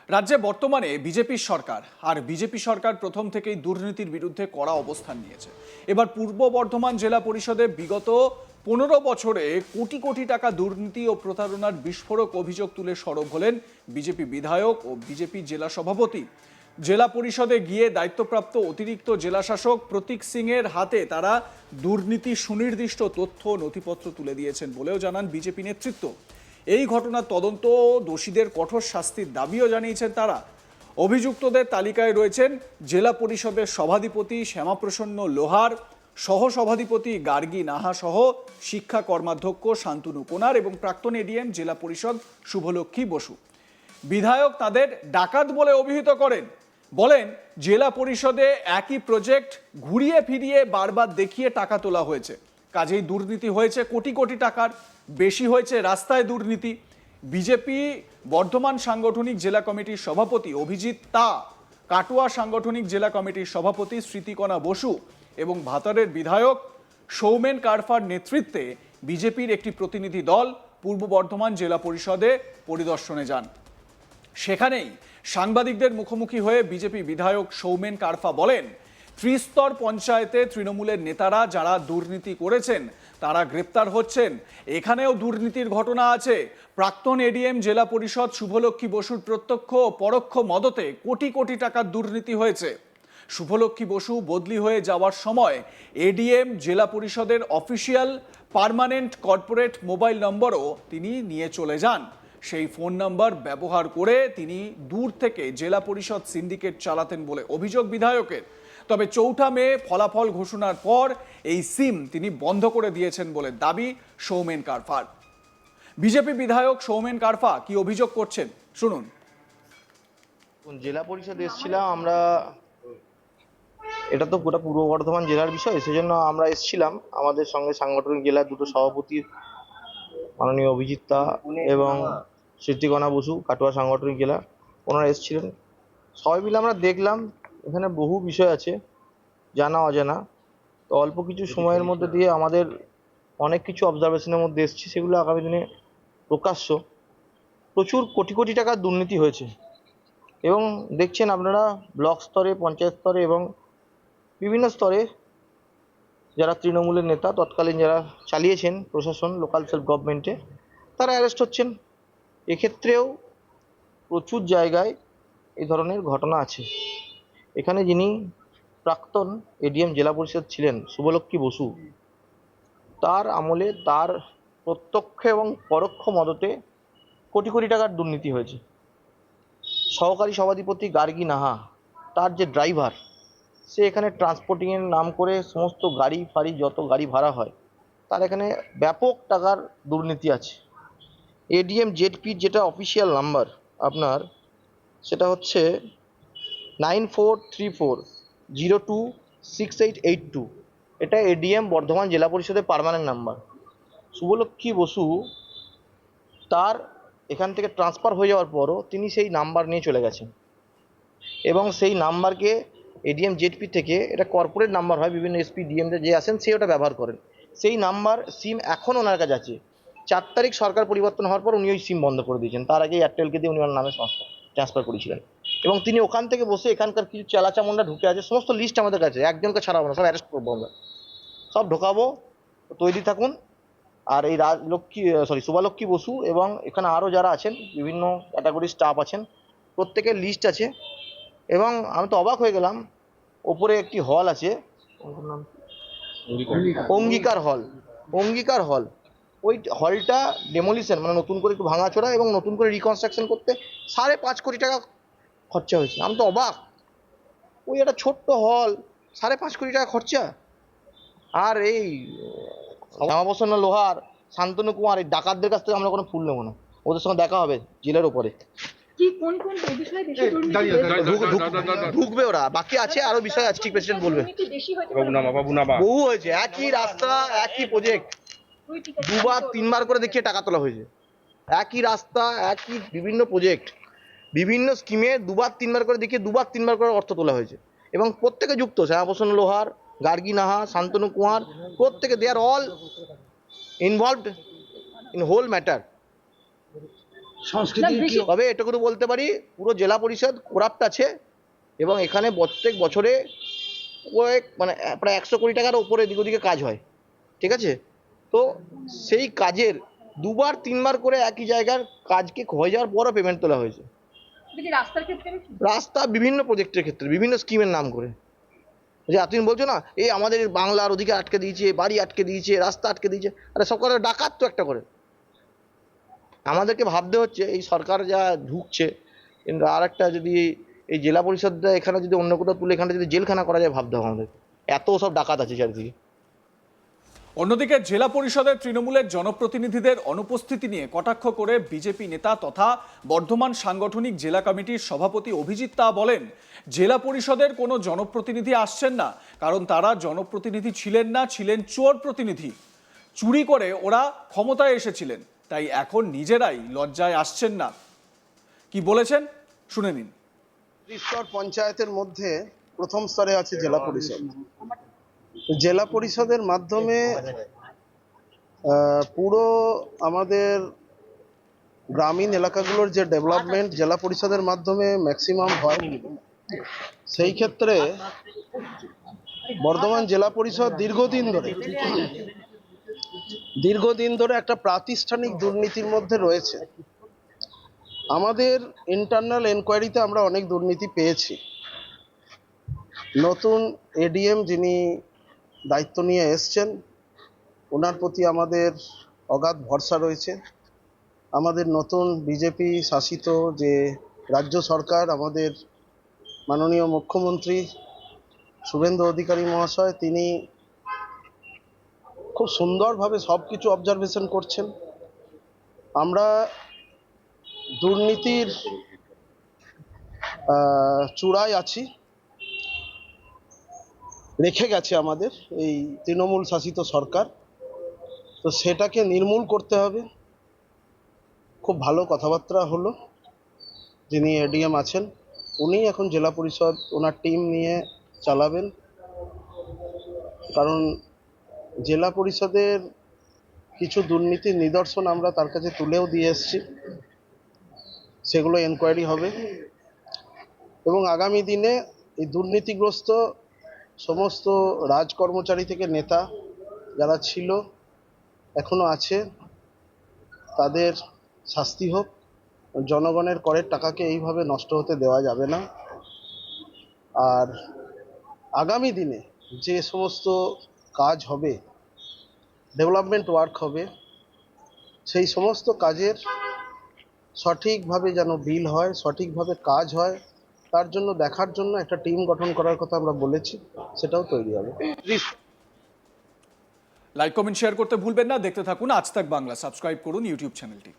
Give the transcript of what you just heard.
রাজ্যে বর্তমানে বিজেপির সরকার আর বিজেপি সরকার প্রথম থেকেই দুর্নীতির বিরুদ্ধে কড়া অবস্থান নিয়েছে। এবার পূর্ব বর্ধমান জেলা পরিষদে বিগত 15 বছরে কোটি কোটি টাকা দুর্নীতি ও প্রতারণার বিস্ফোরক অভিযোগ তুলে সরব হলেন বিজেপি বিধায়ক ও বিজেপি জেলা সভাপতি। জেলা পরিষদে গিয়ে দায়িত্বপ্রাপ্ত অতিরিক্ত জেলাশাসক প্রতীক সিং এর হাতে তারা দুর্নীতি সুনির্দিষ্ট তথ্য নথিপত্র তুলে দিয়েছেন বলেও জানান বিজেপি নেতৃত্ব। এই ঘটনার তদন্ত দোষীদের কঠোর শাস্তির দাবিও জানিয়েছেন তারা। অভিযুক্তদের তালিকায় রয়েছেন জেলা পরিষদের সভাধিপতি শ্যামাপ্রসন্ন লোহার, সহসভাধিপতি গার্গী নাহা সহ শিক্ষা কর্মাধ্যক্ষ শান্তনু কোনার এবং প্রাক্তন এডিএম জেলা পরিষদ শুভলক্ষ্মী বসু। বিধায়ক তাদের ডাকাত বলে অভিহিত করেন, বলেন জেলা পরিষদে একই প্রজেক্ট ঘুরিয়ে ফিরিয়ে বারবার দেখিয়ে টাকা তোলা হয়েছে, কাজেই দুর্নীতি হয়েছে কোটি কোটি টাকার, বেশি হয়েছে রাস্তায় দুর্নীতি। বিজেপি বর্ধমান সাংগঠনিক জেলা কমিটির সভাপতি অভিজিৎ তা, কাটোয়া সাংগঠনিক জেলা কমিটির সভাপতি স্মৃতিকণা বসু এবং ভাতারের বিধায়ক সৌমেন কারফার নেতৃত্বে বিজেপির একটি প্রতিনিধি দল পূর্ব বর্ধমান জেলা পরিষদে পরিদর্শনে যান। সেখানেই সাংবাদিকদের মুখোমুখি হয়ে বিজেপি বিধায়ক সৌমেন কারফা বলেন, ত্রিস্তর পঞ্চায়েতে তৃণমূলের নেতারা যারা দুর্নীতি করেছেন তারা গ্রেপ্তার হচ্ছেন। এখানেও দুর্নীতির ঘটনা আছে। প্রাক্তন এডিএম জেলা পরিষদ শুভলক্ষ্মী বসুর প্রত্যক্ষ ও পরোক্ষ মদতে কোটি কোটি টাকার দুর্নীতি হয়েছে। শুভলক্ষ্মী বসু বদলি হয়ে যাওয়ার সময় এডিএম জেলা পরিষদের অফিসিয়াল পার্মানেন্ট কর্পোরেট মোবাইল নম্বরও তিনি নিয়ে চলে যান। সেই ফোন নাম্বার ব্যবহার করে তিনি দূর থেকে জেলা পরিষদ সিন্ডিকেট চালাতেন বলে অভিযোগ বিধায়কের। তবে 4 মে ফলাফল ঘোষণার পর এই সিম তিনি বন্ধ করে দিয়েছেন বলে দাবি সৌমেন কারফার। বিজেপি বিধায়ক সৌমেন কারফা কি অভিযোগ করছেন শুনুন। জেলা পরিষদ এসেছিলাম আমরা, এটা তো গোটা পূর্ব বর্ধমান জেলার বিষয়, সেজন্য আমরা এসেছিলাম। আমাদের সঙ্গে সাংগঠনিক জেলার দুটো সভাপতি মাননীয় অভিজিৎ তা এবং স্মৃতিকণা বসু কাটোয়া সাংগঠনিক জেলা, ওনারা এসেছিলেন। সবাই মিলে আমরা দেখলাম এখানে বহু বিষয় আছে জানা অজানা, তো অল্প কিছু সময়ের মধ্যে দিয়ে আমাদের অনেক কিছু অবজারভেশনের মধ্যে এসেছি, সেগুলো আগামী দিনে প্রকাশ্য। প্রচুর কোটি কোটি টাকার দুর্নীতি হয়েছে এবং দেখছেন আপনারা ব্লক স্তরে, পঞ্চায়েত স্তরে এবং বিভিন্ন স্তরে যারা তৃণমূলের নেতা তৎকালীন যারা চালিয়েছেন প্রশাসন, লোকাল সেলফ গভর্নমেন্টে, তারা অ্যারেস্ট হচ্ছেন। এক্ষেত্রেও প্রচুর জায়গায় এই ধরনের ঘটনা আছে। এখানে যিনি প্রাক্তন এডিএম জেলা পরিষদ ছিলেন শুভলক্ষ্মী বসু, তার আমলে তার প্রত্যক্ষ এবং পরোক্ষ মদতে কোটি কোটি টাকার দুর্নীতি হয়েছে। সহকারী সভাধিপতি গার্গী নাহা, তার যে ড্রাইভার, সে এখানে ট্রান্সপোর্টিংয়ের নাম করে সমস্ত গাড়ি ফাড়ি যত গাড়ি ভাড়া হয় তার এখানে ব্যাপক টাকার দুর্নীতি আছে। এডিএম জেডপির যেটা অফিসিয়াল নাম্বার আপনার, সেটা হচ্ছে 9434026882। এটা এডিএম বর্ধমান জেলা পরিষদের পার্মানেন্ট নাম্বার। শুভলক্ষ্মী বসু তার এখান থেকে ট্রান্সফার হয়ে যাওয়ার পরও তিনি সেই নাম্বার নিয়ে চলে গেছেন এবং সেই নাম্বারকে এডিএম জেডপি থেকে, এটা কর্পোরেট নাম্বার হয়, বিভিন্ন এসপি ডিএমদের যে আসেন সে ওটা ব্যবহার করেন। সেই নাম্বার সিম এখন ওনার কাছে আছে। 4 তারিখ সরকার পরিবর্তন হওয়ার পর উনি ওই সিম বন্ধ করে দিয়েছেন। তার আগে এয়ারটেলকে দিয়ে উনি ওনার নামে ট্রান্সফার করেছিলেন এবং তিনি ওখান থেকে বসে এখানকার কিছু চালাচামুন্ডা ঢুকে আছে, সমস্ত লিস্ট আমাদের কাছে, একজনকে ছাড়াবো না, সব অ্যারেস্ট করবো আমরা, সব ঢোকাবো, তৈরি থাকুন। আর এই শুভলক্ষ্মী বসু এবং এখানে আরও যারা আছেন বিভিন্ন ক্যাটাগরির স্টাফ আছেন, প্রত্যেকের লিস্ট আছে। এবং আমি তো অবাক হয়ে গেলাম, ওপরে একটি হল আছে, অঙ্গীকার হল, ওই হলটা ডেমোলিশন মানে নতুন করে একটু ভাঙাচোরা এবং নতুন করে রিকনস্ট্রাকশন করতে 5.5 কোটি টাকা খরচা হয়েছে। আমি তো অবাক, ওই একটা ছোট্ট হল 5.5 কোটি টাকা খরচা। আর এই শ্যামাপ্রসন্ন লোহার, শান্তনু কুমার, এই ডাকাতদের কাছ থেকে আমরা কোনো ফুল নেবো না, ওদের সঙ্গে দেখা হবে জেলের ওপরে। ঢুকবে ওরা, বাকি আছে আরো বিষয় আছে, ঠিক প্রেসিডেন্ট বলবে। বহু হয়েছে, একই রাস্তা একই প্রজেক্ট 2বার 3বার করে দেখিয়ে টাকা তোলা হয়েছে। একই রাস্তা একই বিভিন্ন প্রজেক্ট বিভিন্ন স্কিমে 2বার 3বার করে দেখিয়ে 2বার 3বার করে অর্থ তোলা হয়েছে এবং প্রত্যেকে যুক্ত। শ্যামাপ্রসন্ন লোহার, গার্গী নাহা, শান্তনু কুমার, প্রত্যেকে they are all involved in whole matter. সংস্কৃতির কি তবে এটুকু বলতে পারি, পুরো জেলা পরিষদ করাপ্ট আছে এবং এখানে প্রত্যেক বছরে প্রায় 100 কোটি টাকার উপরে এদিক ওদিকে কাজ হয়, ঠিক আছে? তো সেই কাজের 2বার 3বার করে একই জায়গার কাজকে হয়ে যাওয়ার পরও পেমেন্ট তোলা হয়েছে। রাস্তার ক্ষেত্রে রাস্তা বিভিন্ন প্রজেক্টের ক্ষেত্রে বিভিন্ন স্কিমের নাম করে, যে এতদিন বলছো না এই আমাদের বাংলার ওদিকে আটকে দিয়েছে, বাড়ি আটকে দিয়েছে, রাস্তা আটকে দিয়েছে, আরে সব করে ডাকাত তো একটা করে। আমাদেরকে ভাবতে হচ্ছে এই সরকার যা ঢুকছে, কিন্তু আর একটা যদি এই জেলা পরিষদটা এখানে যদি অন্য কোথাও তুলে এখানে যদি জেলখানা করা যায় ভাবতে হবে আমাদের, এত সব ডাকাত আছে চারিদিকে। অন্যদিকে জেলা পরিষদের তৃণমূলের জনপ্রতিনিধিদের অনুপস্থিতি নিয়ে কটাক্ষ করে বিজেপি নেতা তথা বর্ধমান সাংগঠনিক জেলা কমিটির সভাপতি অভিজিৎ তা বলেন, জেলা পরিষদের কোনো জনপ্রতিনিধি আসছেন না, কারণ তারা জনপ্রতিনিধি ছিলেন না, ছিলেন চোর প্রতিনিধি। চুরি করে ওরা ক্ষমতায় এসেছিলেন, তাই এখন নিজেরাই লজ্জায় আসছেন না। কি বলেছেন শুনে নিন। স্তর পঞ্চায়েতের মধ্যে প্রথম স্তরে আছে জেলা পরিষদ। জেলা পরিষদের মাধ্যমে পুরো আমাদের গ্রামীণ এলাকাগুলোর যে ডেভেলপমেন্ট জেলা পরিষদের মাধ্যমে ম্যাক্সিমাম হয়। সেই ক্ষেত্রে বর্ধমান জেলা পরিষদ দীর্ঘদিন ধরে একটা প্রাতিষ্ঠানিক দুর্নীতির মধ্যে রয়েছে। আমাদের ইন্টারনাল এনকোয়ারিতে আমরা অনেক দুর্নীতি পেয়েছি। নতুন এডিএম যিনি দায়িত্ব নিয়ে এসছেন, ওনার প্রতি আমাদের অগাধ ভরসা রয়েছে। আমাদের নতুন বিজেপি শাসিত যে রাজ্য সরকার, আমাদের মাননীয় মুখ্যমন্ত্রী শুভেন্দু অধিকারী মহাশয়, তিনি খুব সুন্দরভাবে সব কিছু অবজারভেশন করছেন। আমরা দুর্নীতির চূড়ায় আছি, রেখে গেছে আমাদের এই তৃণমূল শাসিত সরকার। তো সেটাকে নির্মূল করতে হবে। খুব ভালো কথাবার্তা হলো, যিনি এডিএম আছেন উনি এখন জেলা পরিষদ ওনার টিম নিয়ে চালাবেন। কারণ জেলা পরিষদের কিছু দুর্নীতির নিদর্শন আমরা তার কাছে তুলেও দিয়ে এসেছি, সেগুলো এনকোয়ারি হবে এবং আগামী দিনে এই দুর্নীতিগ্রস্ত সমস্ত রাজকর্মচারী থেকে নেতা যারা ছিল এখনো আছে, তাদের শাস্তি হোক। জনগণের করের টাকাকে এইভাবে নষ্ট হতে দেওয়া যাবে না। আর আগামী দিনে যে সমস্ত কাজ হবে, ডেভেলপমেন্ট ওয়ার্ক হবে, সেই সমস্ত কাজের সঠিকভাবে যেন বিল হয়, সঠিকভাবে কাজ হয়, তার জন্য দেখার জন্য একটা টিম গঠন করার কথা আমরা বলেছি, সেটাও তৈরি হবে। লাইক কমেন্ট শেয়ার করতে ভুলবেন না। দেখতে থাকুন আজ তাক বাংলা। সাবস্ক্রাইব করুন ইউটিউব চ্যানেলটি।